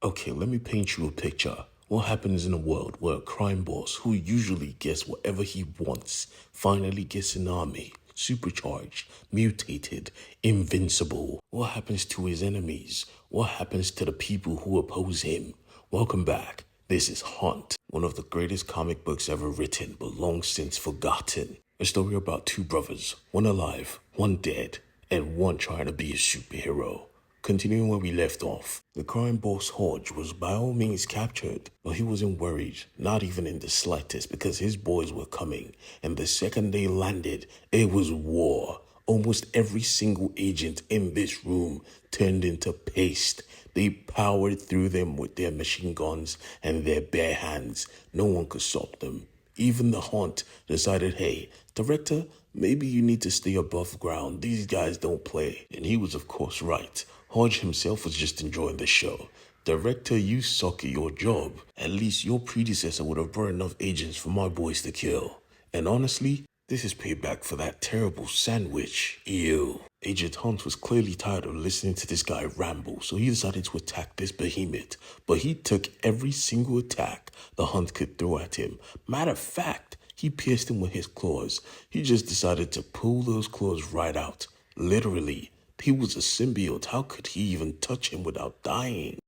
Okay, let me paint you a picture. What happens in a world where a crime boss who usually gets whatever he wants finally gets an army, supercharged, mutated, invincible? What happens to his enemies? What happens to the people who oppose him? Welcome back. This is Hunt, one of the greatest comic books ever written, but long since forgotten. A story about two brothers, one alive, one dead, and one trying to be a superhero. Continuing where we left off, the crime boss Hurg was by all means captured, but he wasn't worried, not even in the slightest, because his boys were coming, and the second they landed, it was war. Almost every single agent in this room turned into paste. They powered through them with their machine guns and their bare hands. No one could stop them. Even the Hunt decided, hey, director, maybe you need to stay above ground. These guys don't play. And he was, of course, right. Hurg himself was just enjoying the show. Director, you suck at your job. At least your predecessor would have brought enough agents for my boys to kill. And honestly, this is payback for that terrible sandwich. Ew. Agent Hunt was clearly tired of listening to this guy ramble, so he decided to attack this behemoth. But he took every single attack the Hunt could throw at him. Matter of fact, he pierced him with his claws. He just decided to pull those claws right out. Literally. He was a symbiote. How could he even touch him without dying?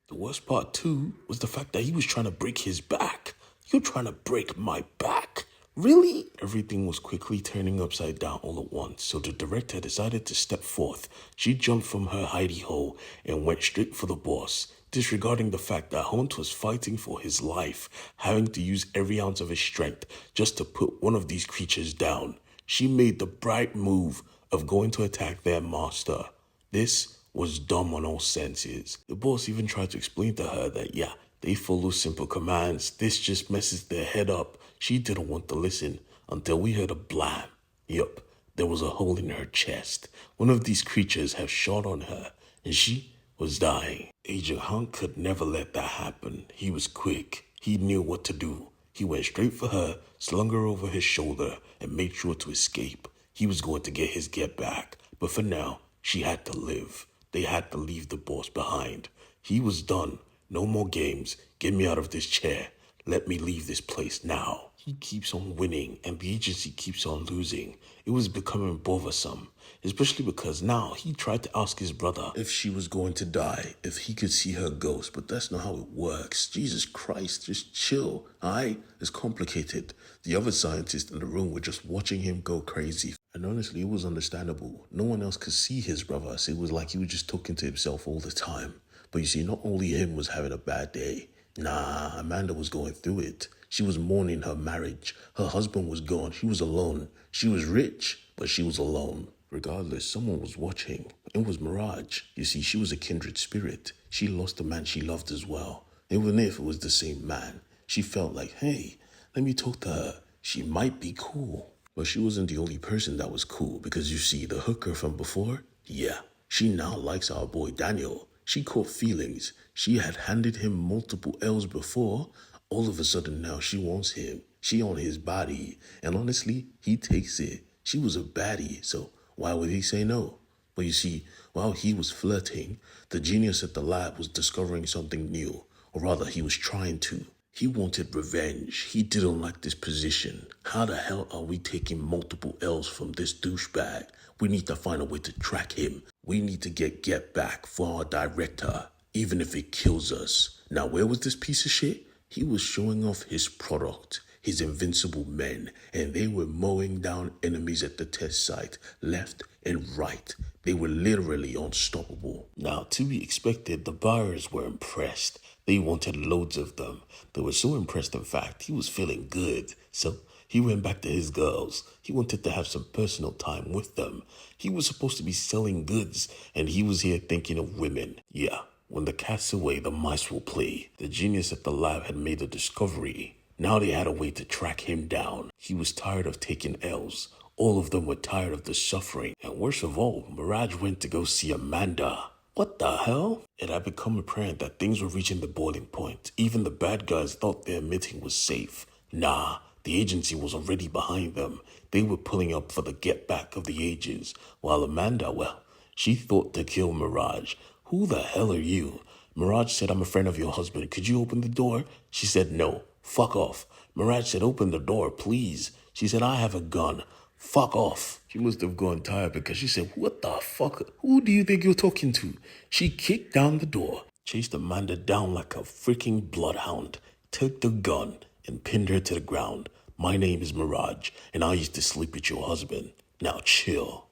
The worst part, too, was the fact that he was trying to break his back. You're trying to break my back? Really? Everything was quickly turning upside down all at once, so the director decided to step forth. She jumped from her hidey hole and went straight for the boss, disregarding the fact that Hunt was fighting for his life, having to use every ounce of his strength just to put one of these creatures down. She made the bright move of going to attack their master. This was dumb on all senses. The boss even tried to explain to her that, yeah, they follow simple commands. This just messes their head up. She didn't want to listen until we heard a blam. Yup, there was a hole in her chest. One of these creatures had shot on her, and she was dying. Agent Hunt could never let that happen. He was quick. He knew what to do. He went straight for her, slung her over his shoulder, and made sure to escape. He was going to get his get back, but for now, she had to live. They had to leave the boss behind. He was done. No more games. Get me out of this chair. Let me leave this place now. He keeps on winning, and the agency keeps on losing. It was becoming bothersome, especially because now he tried to ask his brother if she was going to die, if he could see her ghost, but that's not how it works. Jesus Christ, just chill, alright? It's complicated. The other scientists in the room were just watching him go crazy. And honestly, it was understandable. No one else could see his brother, so it was like he was just talking to himself all the time. But you see, not only him was having a bad day. Nah, Amanda was going through it. She was mourning her marriage. Her husband was gone. She was alone. She was rich, but she was alone. Regardless, someone was watching. It was Mirage. You see, she was a kindred spirit. She lost the man she loved as well. Even if it was the same man, she felt like, hey, let me talk to her. She might be cool. But she wasn't the only person that was cool, because you see, the hooker from before, yeah, she now likes our boy Daniel. She caught feelings. She had handed him multiple L's before. All of a sudden now she wants him. She on his body. And honestly, he takes it. She was a baddie, so why would he say no? But you see, while he was flirting, the genius at the lab was discovering something new. Or rather, he was trying to. He wanted revenge. He didn't like this position. How the hell are we taking multiple L's from this douchebag? We need to find a way to track him. We need to get back for our director, even if it kills us. Now, where was this piece of shit? He was showing off his product, his invincible men, and they were mowing down enemies at the test site, left and right. They were literally unstoppable. Now, to be expected, the buyers were impressed. They wanted loads of them. They were so impressed, in fact, he was feeling good. So he went back to his girls. He wanted to have some personal time with them. He was supposed to be selling goods, and he was here thinking of women. Yeah, when the cat's away, the mice will play. The genius at the lab had made a discovery. Now they had a way to track him down. He was tired of taking L's. All of them were tired of the suffering. And worst of all, Mirage went to go see Amanda. What the hell? It had become apparent that things were reaching the boiling point. Even the bad guys thought their meeting was safe. Nah, the agency was already behind them. They were pulling up for the get back of the ages. While Amanda, well, she thought to kill Mirage. Who the hell are you? Mirage said, I'm a friend of your husband. Could you open the door? She said, no. Fuck off. Mirage said, open the door, please. She said, I have a gun. Fuck off. She must have gone tired because she said, what the fuck? Who do you think you're talking to? She kicked down the door, chased Amanda down like a freaking bloodhound, took the gun, and pinned her to the ground. My name is Mirage, and I used to sleep with your husband. Now chill.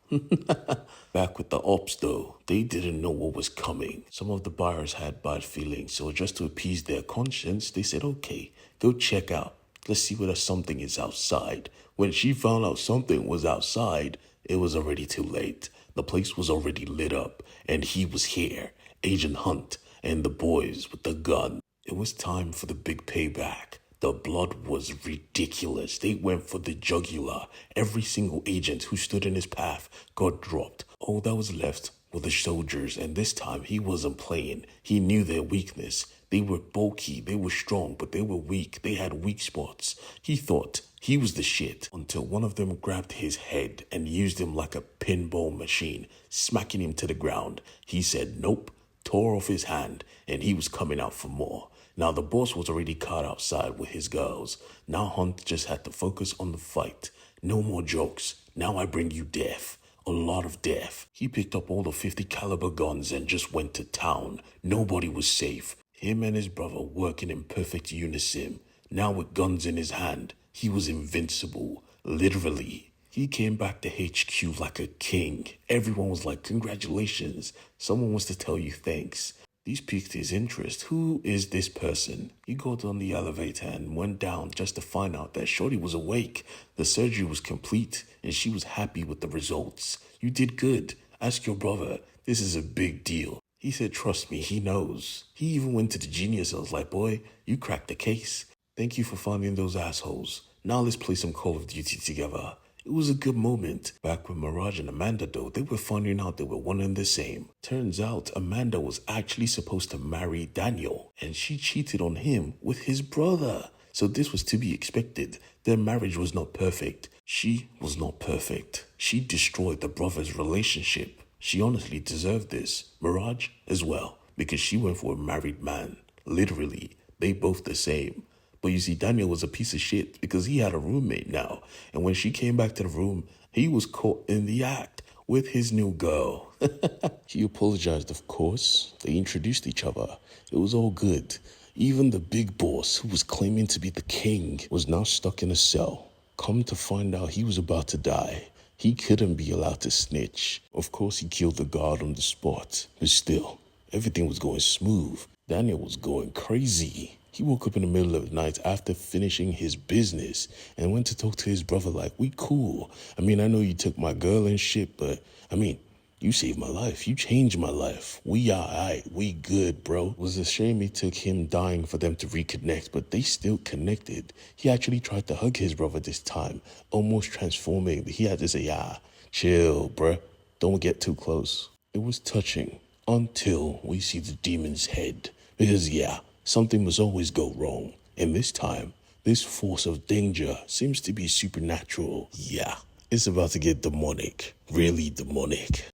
Back with the ops though, they didn't know what was coming. Some of the buyers had bad feelings, so just to appease their conscience, they said, okay, go check out. Let's see whether something is outside. When she found out something was outside, it was already too late. The place was already lit up, and he was here, Agent Hunt, and the boys with the gun. It was time for the big payback. The blood was ridiculous. They went for the jugular. Every single agent who stood in his path got dropped. All that was left were the soldiers, and this time he wasn't playing. He knew their weakness. They were bulky, they were strong, but they were weak. They had weak spots. He thought he was the shit until one of them grabbed his head and used him like a pinball machine, smacking him to the ground. He said nope, tore off his hand, and he was coming out for more. Now the boss was already caught outside with his girls. Now Hunt just had to focus on the fight. No more jokes. Now I bring you death. A lot of death. He picked up all the 50 caliber guns and just went to town. Nobody was safe. Him and his brother working in perfect unison. Now with guns in his hand, he was invincible. Literally. He came back to HQ like a king. Everyone was like, congratulations. Someone wants to tell you thanks. These piqued his interest. Who is this person? He got on the elevator and went down just to find out that Shorty was awake. The surgery was complete and she was happy with the results. You did good. Ask your brother. This is a big deal. He said, trust me, he knows. He even went to the genius. I was like, boy, you cracked the case. Thank you for finding those assholes. Now let's play some Call of Duty together. It was a good moment. Back with Mirage and Amanda though, they were finding out they were one and the same. Turns out Amanda was actually supposed to marry Daniel, and she cheated on him with his brother. So this was to be expected. Their marriage was not perfect. She was not perfect. She destroyed the brothers' relationship. She honestly deserved this. Mirage as well, because she went for a married man. Literally, they both the same. But you see, Daniel was a piece of shit because he had a roommate now. And when she came back to the room, he was caught in the act with his new girl. He apologized, of course. They introduced each other. It was all good. Even the big boss, who was claiming to be the king, was now stuck in a cell. Come to find out, he was about to die. He couldn't be allowed to snitch. Of course, he killed the guard on the spot. But still, everything was going smooth. Daniel was going crazy. He woke up in the middle of the night after finishing his business and went to talk to his brother like, we cool. I mean, I know you took my girl and shit, but I mean, you saved my life. You changed my life. We alright. We good, bro. It was a shame it took him dying for them to reconnect, but they still connected. He actually tried to hug his brother this time, almost transforming. He had to say, chill, bruh. Don't get too close. It was touching until we see the demon's head. Because, something must always go wrong. And this time, this force of danger seems to be supernatural. Yeah, it's about to get demonic. Really demonic.